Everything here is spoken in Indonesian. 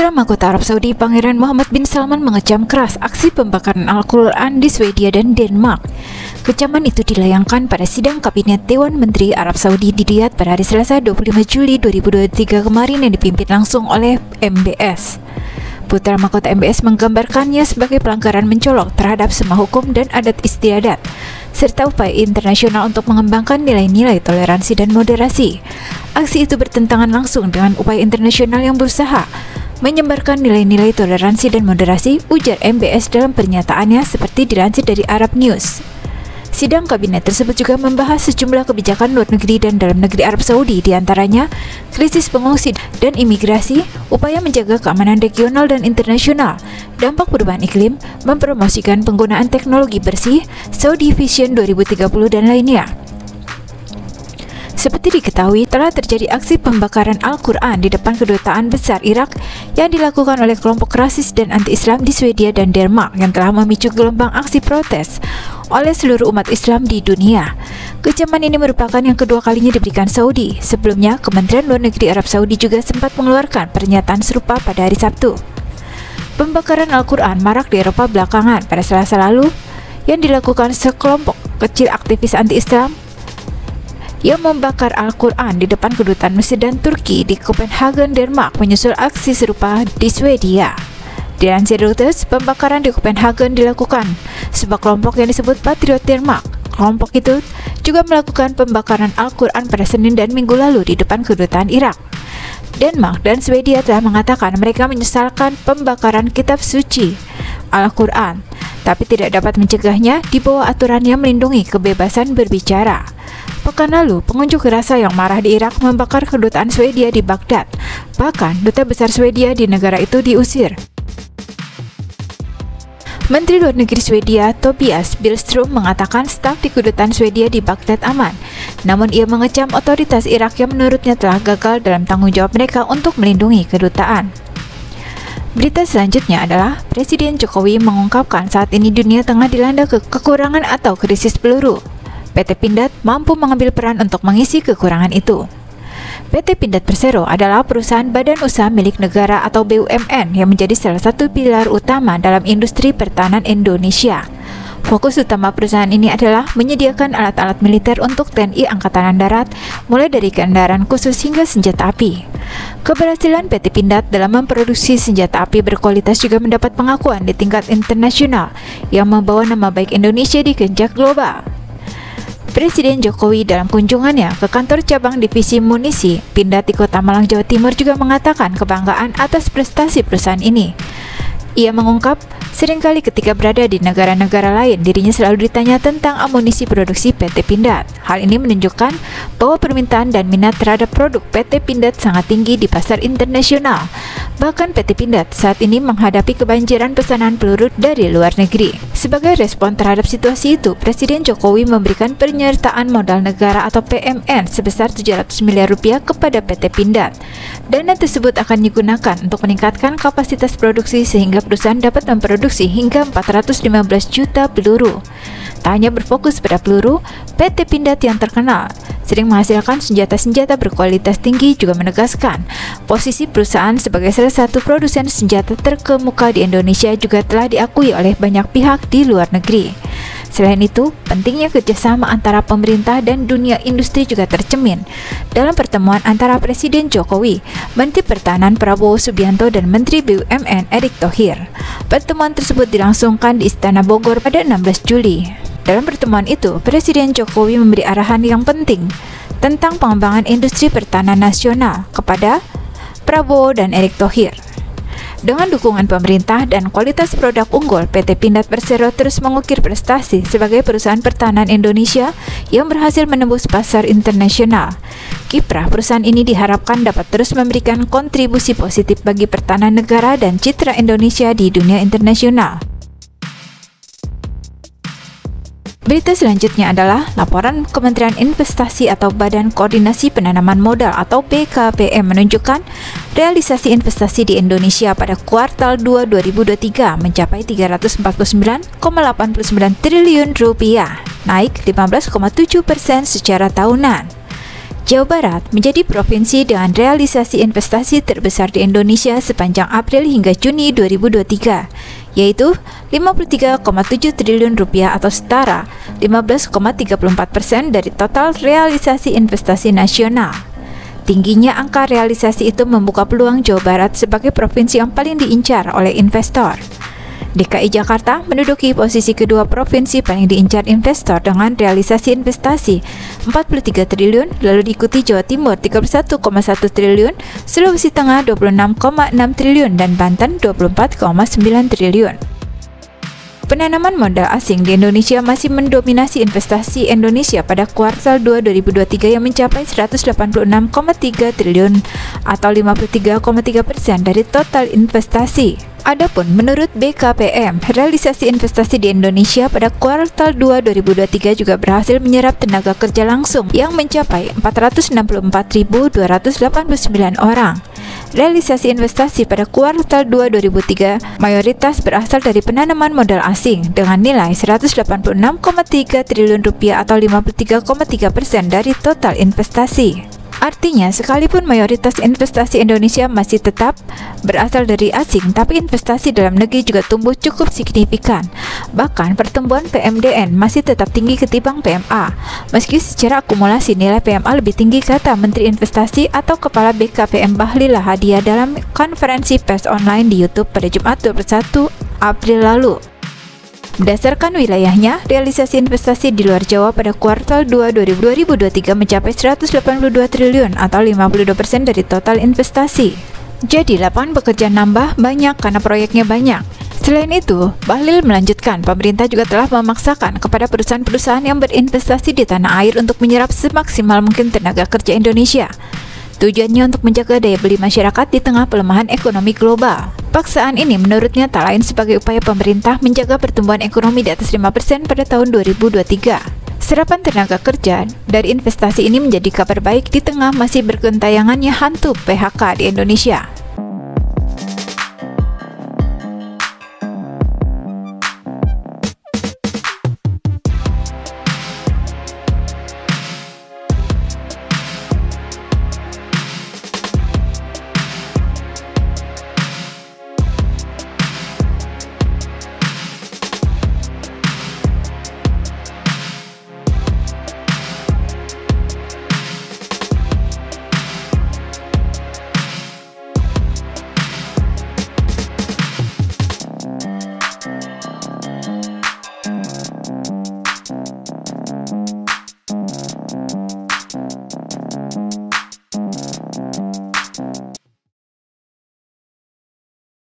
Putra Mahkota Arab Saudi Pangeran Muhammad bin Salman mengecam keras aksi pembakaran Al-Quran di Swedia dan Denmark. Kecaman itu dilayangkan pada sidang Kabinet Dewan Menteri Arab Saudi di Riyadh pada hari Selasa 25 Juli 2023 kemarin yang dipimpin langsung oleh MBS. Putra Mahkota MBS menggambarkannya sebagai pelanggaran mencolok terhadap semua hukum dan adat istiadat, serta upaya internasional untuk mengembangkan nilai-nilai toleransi dan moderasi. Aksi itu bertentangan langsung dengan upaya internasional yang berusaha menyebarkan nilai-nilai toleransi dan moderasi, ujar MBS dalam pernyataannya seperti dilansir dari Arab News. Sidang kabinet tersebut juga membahas sejumlah kebijakan luar negeri dan dalam negeri Arab Saudi, diantaranya krisis pengungsi dan imigrasi, upaya menjaga keamanan regional dan internasional, dampak perubahan iklim, mempromosikan penggunaan teknologi bersih, Saudi Vision 2030 dan lainnya. Seperti diketahui, telah terjadi aksi pembakaran Al-Quran di depan kedutaan besar Irak yang dilakukan oleh kelompok rasis dan anti-Islam di Swedia dan Denmark yang telah memicu gelombang aksi protes oleh seluruh umat Islam di dunia. Kecaman ini merupakan yang kedua kalinya diberikan Saudi. Sebelumnya, Kementerian Luar Negeri Arab Saudi juga sempat mengeluarkan pernyataan serupa pada hari Sabtu. Pembakaran Al-Quran marak di Eropa belakangan pada Selasa lalu yang dilakukan sekelompok kecil aktivis anti-Islam yang membakar Al-Quran di depan kedutaan Mesir dan Turki di Copenhagen, Denmark, menyusul aksi serupa di Swedia. Dilansir Reuters, pembakaran di Copenhagen dilakukan sebuah kelompok yang disebut Patriot Denmark. Kelompok itu juga melakukan pembakaran Al-Quran pada Senin dan Minggu lalu di depan kedutaan Irak. Denmark dan Swedia telah mengatakan mereka menyesalkan pembakaran kitab suci Al-Quran, tapi tidak dapat mencegahnya di bawah aturan yang melindungi kebebasan berbicara. Pekan lalu, pengunjuk rasa yang marah di Irak membakar kedutaan Swedia di Baghdad. Bahkan, duta besar Swedia di negara itu diusir. Menteri Luar Negeri Swedia, Tobias Billström, mengatakan staf di kedutaan Swedia di Baghdad aman. Namun ia mengecam otoritas Irak yang menurutnya telah gagal dalam tanggung jawab mereka untuk melindungi kedutaan. Berita selanjutnya adalah Presiden Jokowi mengungkapkan saat ini dunia tengah dilanda kekurangan atau krisis peluru. PT Pindad mampu mengambil peran untuk mengisi kekurangan itu. PT Pindad Persero adalah perusahaan badan usaha milik negara atau BUMN yang menjadi salah satu pilar utama dalam industri pertahanan Indonesia. Fokus utama perusahaan ini adalah menyediakan alat-alat militer untuk TNI Angkatan Darat, mulai dari kendaraan khusus hingga senjata api. Keberhasilan PT Pindad dalam memproduksi senjata api berkualitas juga mendapat pengakuan di tingkat internasional yang membawa nama baik Indonesia di kancah global. Presiden Jokowi dalam kunjungannya ke kantor cabang divisi munisi Pindad di Kota Malang, Jawa Timur juga mengatakan kebanggaan atas prestasi perusahaan ini. Ia mengungkap, seringkali ketika berada di negara-negara lain, dirinya selalu ditanya tentang amunisi produksi PT Pindad. Hal ini menunjukkan bahwa permintaan dan minat terhadap produk PT Pindad sangat tinggi di pasar internasional. Bahkan PT Pindad saat ini menghadapi kebanjiran pesanan peluru dari luar negeri. Sebagai respon terhadap situasi itu, Presiden Jokowi memberikan penyertaan modal negara atau PMN sebesar 700 miliar rupiah kepada PT Pindad. Dana tersebut akan digunakan untuk meningkatkan kapasitas produksi sehingga perusahaan dapat memproduksi hingga 415 juta peluru. Tak hanya berfokus pada peluru, PT Pindad yang terkenal sering menghasilkan senjata-senjata berkualitas tinggi juga menegaskan posisi perusahaan sebagai salah satu produsen senjata terkemuka di Indonesia juga telah diakui oleh banyak pihak di luar negeri. Selain itu, pentingnya kerjasama antara pemerintah dan dunia industri juga tercermin dalam pertemuan antara Presiden Jokowi, Menteri Pertahanan Prabowo Subianto, dan Menteri BUMN Erick Thohir. Pertemuan tersebut dilangsungkan di Istana Bogor pada 16 Juli. Dalam pertemuan itu, Presiden Jokowi memberi arahan yang penting tentang pengembangan industri pertahanan nasional kepada Prabowo dan Erick Thohir. Dengan dukungan pemerintah dan kualitas produk unggul, PT Pindad Persero terus mengukir prestasi sebagai perusahaan pertahanan Indonesia yang berhasil menembus pasar internasional. Kiprah perusahaan ini diharapkan dapat terus memberikan kontribusi positif bagi pertahanan negara dan citra Indonesia di dunia internasional. Berita selanjutnya adalah laporan Kementerian Investasi atau Badan Koordinasi Penanaman Modal atau BKPM menunjukkan realisasi investasi di Indonesia pada kuartal 2 2023 mencapai 349,89 triliun rupiah, naik 15,7% secara tahunan. Jawa Barat menjadi provinsi dengan realisasi investasi terbesar di Indonesia sepanjang April hingga Juni 2023, yaitu 53,7 triliun rupiah atau setara 15,34% dari total realisasi investasi nasional. Tingginya angka realisasi itu membuka peluang Jawa Barat sebagai provinsi yang paling diincar oleh investor. DKI Jakarta menduduki posisi kedua provinsi paling diincar investor dengan realisasi investasi 43 triliun, lalu diikuti Jawa Timur 31,1 triliun, Sulawesi Tengah 26,6 triliun, dan Banten 24,9 triliun. Penanaman modal asing di Indonesia masih mendominasi investasi Indonesia pada kuartal 2 2023 yang mencapai 186,3 triliun atau 53,3% dari total investasi. Adapun menurut BKPM, realisasi investasi di Indonesia pada kuartal 2 2023 juga berhasil menyerap tenaga kerja langsung yang mencapai 464.289 orang. Realisasi investasi pada kuartal 2 2003 mayoritas berasal dari penanaman modal asing dengan nilai 186,3 triliun rupiah atau 53,3% dari total investasi. Artinya, sekalipun mayoritas investasi Indonesia masih tetap berasal dari asing, tapi investasi dalam negeri juga tumbuh cukup signifikan. Bahkan pertumbuhan PMDN masih tetap tinggi ketimbang PMA, meski secara akumulasi nilai PMA lebih tinggi, kata Menteri Investasi atau Kepala BKPM Bahlil Lahadiah dalam konferensi pers online di YouTube pada Jumat 21 April lalu. Berdasarkan wilayahnya, realisasi investasi di luar Jawa pada kuartal 2 2023 mencapai 182 triliun atau 52% dari total investasi. Jadi lapangan pekerjaan nambah banyak karena proyeknya banyak. Selain itu, Bahlil melanjutkan, pemerintah juga telah memaksakan kepada perusahaan-perusahaan yang berinvestasi di tanah air untuk menyerap semaksimal mungkin tenaga kerja Indonesia. Tujuannya untuk menjaga daya beli masyarakat di tengah pelemahan ekonomi global. Paksaan ini menurutnya tak lain sebagai upaya pemerintah menjaga pertumbuhan ekonomi di atas 5% pada tahun 2023. Serapan tenaga kerja dari investasi ini menjadi kabar baik di tengah masih bergentayangannya hantu PHK di Indonesia.